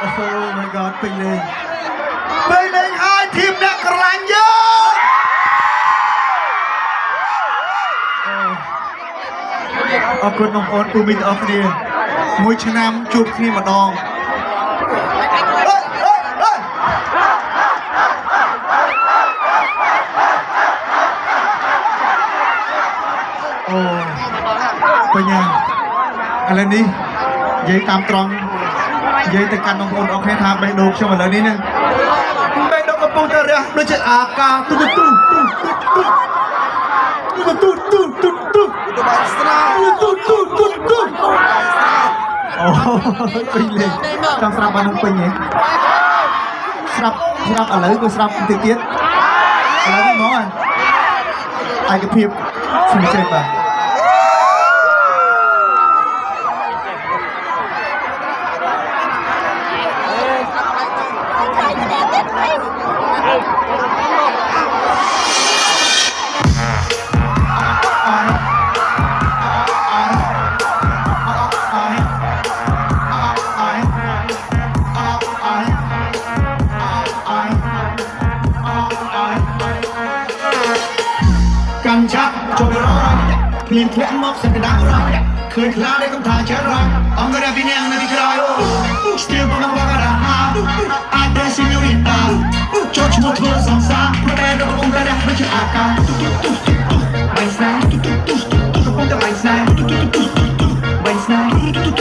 Oh my god ពេញលេងហើយធីមអ្នកក្រឡាញ់យើងអរគុណបងប្អូនទូមីទាំងអស់គ្នាមួយឆ្នាំជួបគ្នាម្ដងអូបញ្ញាឥឡូវនេះនិយាយតាមត្រង់និយាយទៅកាន់បងប្អូនអរគ្នាថាបេះដូងខ្ញុំឥឡូវនេះហ្នឹងបេះដូងកំពុងតែរះដូចជាអាការទូបាយស្រាអូពេញលេងចង់ស្រាប់បាននឹងពេញហ៎ស្រាប់ឥឡូវក៏ស្រាប់បន្តិចទៀតឥឡូវនេះហ្មងឯកភាពស្មចេះបាទកាន់ឆាប់ចូលរយគ្លៀនធ្លាក់មកសក្តារយឃើញខ្លាដែលកំថាចេះរយអង្គរពីនាងនៅទីក្រោយស្ទៀលបងមកការ៉ាអាចតែស៊ីញូរីតាចូលឈ្មោះធ្វើសង្សារប្រតែរបស់អង្គរដូចជាអាកាបៃស្នាកំពុងតែបៃស្នាបៃស្នាកំ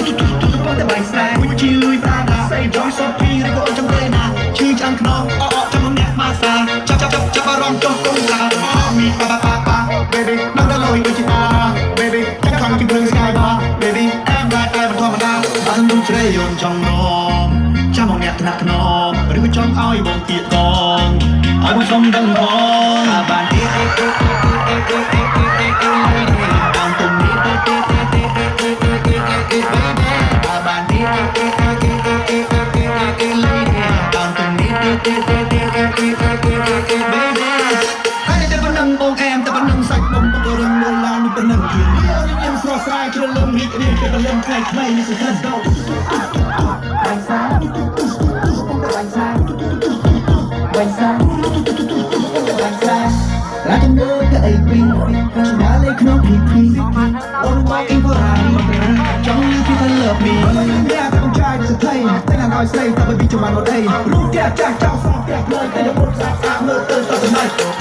ពុងតែបៃស្នាជួយលួយប្រាដាសេចយសពីឬក៏ចំទេណាឈឺចាំខ្នងអអចាំអ្នកមកសាចាប់អារម្មណ៍ចុះកុំឡាមីប៉ា baby នៅដល់លុយដូចជាតា baby ចាំខ្លាំងពីព្រឹង sky bar baby អែមដែរតែមិនធម្មតាបាននឹងជ្រេយយំចង់នំចាំមកអ្នកថ្នាក់ថ្នមឬក៏ចង់ឲ្យបងទៀកកងឲ្យបងសុំដឹងផងបានទៀតតាមទុំនេះបានទៀតតាមទុំនេះ babyហើយតែប៉ុណ្ណឹងបងអែមតែប៉ុណ្ណឹងសាច់នំក៏រឹងលឡើងនេះប៉ុណ្ណឹងទៀតខ្ញុំស្រស់ស្រាយជ្រុលលឹមរីករាយពេលលឹមខ្លីៗនេះសក្តិដោបាញ់សាបាញ់សាបាញ់សាឡាចំនួនក៏អីពីឆ្ងាយលេខក្នុងពីអូនមកអ៊ីវរ៉ាចង់និយាយពីលើពីអ្នកកំចាយសក្តិតែងឲ្យស្រីតែពីចំបានអត់អីរូបចាស់ចោលសោះផ្ទះលើតែយកមុខសាក់មើលទៅស្ទើរ